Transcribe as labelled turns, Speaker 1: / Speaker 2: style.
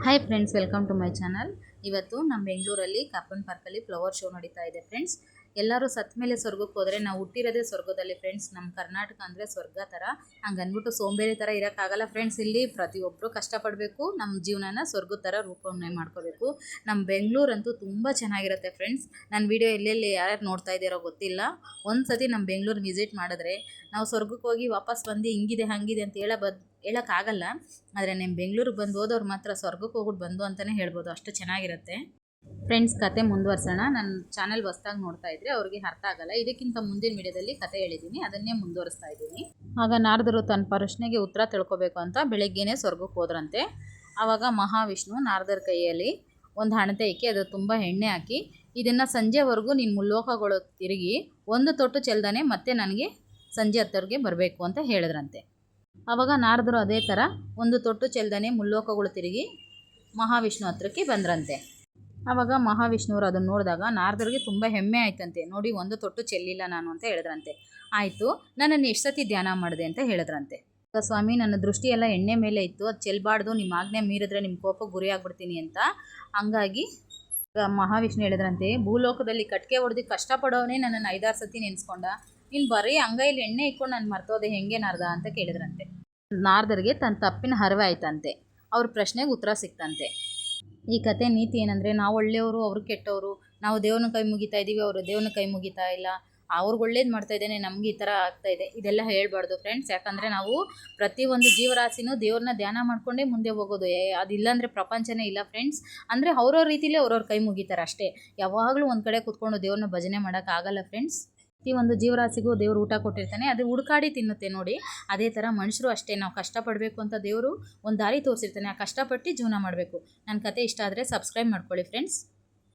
Speaker 1: Hi friends, welcome to my channel. ಇವತ್ತು ನಮ್ಮ ಬೆಂಗಳೂರಲ್ಲಿ ಕಬ್ಬನ್ ಪಾರ್ಕಲ್ಲಿ ಫ್ಲವರ್ ಶೋ ನಡೀತಾ ಇದೆ ಫ್ರೆಂಡ್ಸ್. ಎಲ್ಲರೂ ಸತ್ತ ಮೇಲೆ ಸ್ವರ್ಗಕ್ಕೆ ಹೋದರೆ ನಾವು ಹುಟ್ಟಿರೋದೇ ಸ್ವರ್ಗದಲ್ಲಿ ಫ್ರೆಂಡ್ಸ್. ನಮ್ಮ ಕರ್ನಾಟಕ ಅಂದರೆ ಸ್ವರ್ಗ ಥರ. ಹಂಗೆ ಅಂದ್ಬಿಟ್ಟು ಸೋಂಬೇರಿ ಥರ ಇರೋಕ್ಕಾಗಲ್ಲ ಫ್ರೆಂಡ್ಸ್. ಇಲ್ಲಿ ಪ್ರತಿಯೊಬ್ಬರು ಕಷ್ಟಪಡಬೇಕು, ನಮ್ಮ ಜೀವನನ ಸ್ವರ್ಗದ ಥರ ರೂಪಣೆ ಮಾಡ್ಕೋಬೇಕು. ನಮ್ಮ ಬೆಂಗಳೂರಂತೂ ತುಂಬ ಚೆನ್ನಾಗಿರುತ್ತೆ ಫ್ರೆಂಡ್ಸ್. ನನ್ನ ವಿಡಿಯೋ ಎಲ್ಲೆಲ್ಲಿ ಯಾರ್ಯಾರು ನೋಡ್ತಾ ಇದ್ದೀರೋ ಗೊತ್ತಿಲ್ಲ. ಒಂದು ಸತಿ ನಮ್ಮ ಬೆಂಗಳೂರು ವಿಸಿಟ್ ಮಾಡಿದ್ರೆ ನಾವು ಸ್ವರ್ಗಕ್ಕೆ ಹೋಗಿ ವಾಪಸ್ ಬಂದು ಹಿಂಗಿದೆ ಹಂಗಿದೆ ಅಂತ ಹೇಳೋಕ್ಕಾಗಲ್ಲ. ಆದರೆ ನಿಮ್ಮ ಬೆಂಗಳೂರಿಗೆ ಬಂದು ಹೋದವ್ರು ಮಾತ್ರ ಸ್ವರ್ಗಕ್ಕೆ ಹೋಗ್ಬಿಟ್ಟು ಬಂದು ಅಂತಲೇ ಹೇಳ್ಬೋದು, ಅಷ್ಟು ಚೆನ್ನಾಗಿರುತ್ತೆ ಫ್ರೆಂಡ್ಸ್. ಕತೆ ಮುಂದುವರ್ಸೋಣ. ನನ್ನ ಚಾನಲ್ ಹೊಸ್ದಾಗಿ ನೋಡ್ತಾ ಇದ್ರೆ ಅವ್ರಿಗೆ ಅರ್ಥ ಆಗಲ್ಲ. ಇದಕ್ಕಿಂತ ಮುಂದಿನ ವಿಡಿಯೋದಲ್ಲಿ ಕತೆ ಹೇಳಿದ್ದೀನಿ, ಅದನ್ನೇ ಮುಂದುವರಿಸ್ತಾ ಇದ್ದೀನಿ. ಆಗ ನಾರದರು ತನ್ನ ಪ್ರಶ್ನೆಗೆ ಉತ್ತರ ತಿಳ್ಕೊಬೇಕು ಅಂತ ಬೆಳಗ್ಗೆನೇ ಸ್ವರ್ಗಕ್ಕೆ ಹೋದ್ರಂತೆ. ಆವಾಗ ಮಹಾವಿಷ್ಣು ನಾರದರ ಕೈಯಲ್ಲಿ ಒಂದು ಹಣತೆ ಇಕ್ಕಿ ಅದು ತುಂಬ ಎಣ್ಣೆ ಹಾಕಿ, ಇದನ್ನು ಸಂಜೆವರೆಗೂ ನಿನ್ನ ಮುಲ್ಲೋಕಗಳು ತಿರುಗಿ ಒಂದು ತೊಟ್ಟು ಚೆಲ್ದಾನೆ ಮತ್ತೆ ನನಗೆ ಸಂಜೆ 10ಗೆ ಬರಬೇಕು ಅಂತ ಹೇಳಿದ್ರಂತೆ. ಆವಾಗ ನಾರದರು ಅದೇ ಥರ ಒಂದು ತೊಟ್ಟು ಚೆಲ್ದಾನೆ ಮುಲ್ಲೋಕಗಳು ತಿರುಗಿ ಮಹಾವಿಷ್ಣು ಹತ್ರಕ್ಕೆ ಬಂದ್ರಂತೆ. ಆವಾಗ ಮಹಾವಿಷ್ಣುವರು ಅದನ್ನು ನೋಡಿದಾಗ ನಾರದರಿಗೆ ತುಂಬ ಹೆಮ್ಮೆ ಆಯ್ತಂತೆ. ನೋಡಿ, ಒಂದು ತೊಟ್ಟು ಚೆಲ್ಲಿಲ್ಲ ನಾನು ಅಂತ ಹೇಳಿದ್ರಂತೆ. ಆಯಿತು, ನನ್ನನ್ನು ಎಷ್ಟು ಸತಿ ಧ್ಯಾನ ಮಾಡಿದೆ ಅಂತ ಹೇಳಿದ್ರಂತೆ. ಸ್ವಾಮಿ, ನನ್ನ ದೃಷ್ಟಿ ಎಲ್ಲ ಎಣ್ಣೆ ಮೇಲೆ ಇತ್ತು, ಅದು ಚೆಲ್ಲಬಾರ್ದು, ನಿಮ್ಮ ಆಜ್ಞೆ ಮೀರಿದ್ರೆ ನಿಮ್ಮ ಕೋಪಕ್ಕೆ ಗುರಿ ಆಗ್ಬಿಡ್ತೀನಿ ಅಂತ. ಹಂಗಾಗಿ ಮಹಾವಿಷ್ಣು ಹೇಳಿದ್ರಂತೆ, ಭೂಲೋಕದಲ್ಲಿ ಕಟ್ಗೆ ಹೊಡೆದು ಕಷ್ಟಪಡೋನೇ ನನ್ನನ್ನು 5-6 ಸತಿ ನೆನೆಸ್ಕೊಂಡ, ನೀನು ಬರೀ ಅಂಗೈಲಿ ಎಣ್ಣೆ ಇಟ್ಕೊಂಡು ನಾನು ಮರ್ತೋದೆ ಹೆಂಗೆ ನಾರದ ಅಂತ ಕೇಳಿದ್ರಂತೆ. ನಾರದರಿಗೆ ತನ್ನ ತಪ್ಪಿನ ಅರಿವು ಆಯ್ತಂತೆ. ಅವ್ರ ಪ್ರಶ್ನೆಗೆ ಉತ್ತರ ಸಿಕ್ತಂತೆ. ಈ ಕತೆ ನೀತಿ ಏನಂದರೆ, ನಾವು ಒಳ್ಳೆಯವರು, ಅವರು ಕೆಟ್ಟವರು. ನಾವು ದೇವ್ರನ್ನ ಕೈ ಮುಗಿತಾ ಇದ್ದೀವಿ, ಅವರು ದೇವ್ರನ್ನ ಕೈ ಮುಗಿತಾ ಇಲ್ಲ. ಅವ್ರಿಗೆ ಒಳ್ಳೇದು ಮಾಡ್ತಾ ಇದ್ದೇನೆ, ನಮ್ಗೆ ಈ ಥರ ಆಗ್ತಾ ಇದೆ, ಇದೆಲ್ಲ ಹೇಳ್ಬಾರ್ದು ಫ್ರೆಂಡ್ಸ್. ಯಾಕಂದರೆ ನಾವು ಪ್ರತಿಯೊಂದು ಜೀವರಾಶಿನೂ ದೇವ್ರನ್ನ ಧ್ಯಾನ ಮಾಡ್ಕೊಂಡೇ ಮುಂದೆ ಹೋಗೋದು. ಅದಿಲ್ಲಾಂದರೆ ಪ್ರಪಂಚನೇ ಇಲ್ಲ ಫ್ರೆಂಡ್ಸ್. ಅಂದರೆ ಅವ್ರವ್ರ ರೀತಿಲೇ ಅವ್ರವ್ರ ಕೈ ಮುಗಿತಾರೆ ಅಷ್ಟೇ. ಯಾವಾಗಲೂ ಒಂದು ಕಡೆ ಕೂತ್ಕೊಂಡು ದೇವ್ರನ್ನ ಭಜನೆ ಮಾಡೋಕ್ಕಾಗಲ್ಲ ಫ್ರೆಂಡ್ಸ್. ಪ್ರತಿಯೊಂದು ಜೀವರಾಶಿಗೂ ದೇವ್ರು ಊಟ ಕೊಟ್ಟಿರ್ತಾನೆ, ಅದು ಹುಡುಕಾಡಿ ತಿನ್ನುತ್ತೆ ನೋಡಿ. ಅದೇ ಥರ ಮನುಷ್ಯರು ಅಷ್ಟೇ, ನಾವು ಕಷ್ಟಪಡಬೇಕು ಅಂತ ದೇವರು ಒಂದು ದಾರಿ ತೋರಿಸಿರ್ತಾನೆ, ಆ ಕಷ್ಟಪಟ್ಟು ಜೀವನ ಮಾಡಬೇಕು. ನನ್ನ ಕತೆ ಇಷ್ಟ ಆದರೆ ಸಬ್ಸ್ಕ್ರೈಬ್ ಮಾಡ್ಕೊಳ್ಳಿ ಫ್ರೆಂಡ್ಸ್.